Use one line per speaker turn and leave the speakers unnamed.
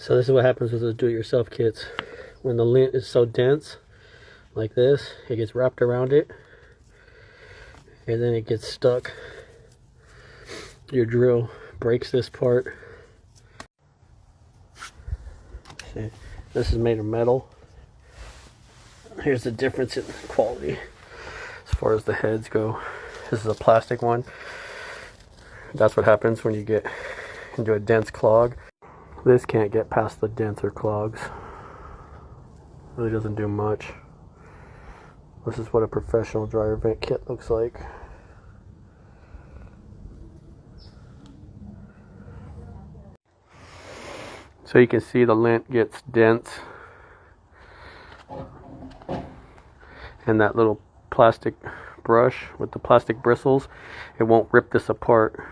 So this is what happens with the do-it-yourself kits. When the lint is so dense, like this, it gets wrapped around it, and then it gets stuck. Your drill breaks this part. See, this is made of metal. Here's the difference in quality as far as the heads go. This is a plastic one. That's what happens when you get into a dense clog. This can't get past the denser clogs. Really doesn't do much. This is what a professional dryer vent kit looks like. So you can see the lint gets dense, and that little plastic brush with the plastic bristles, it won't rip this apart.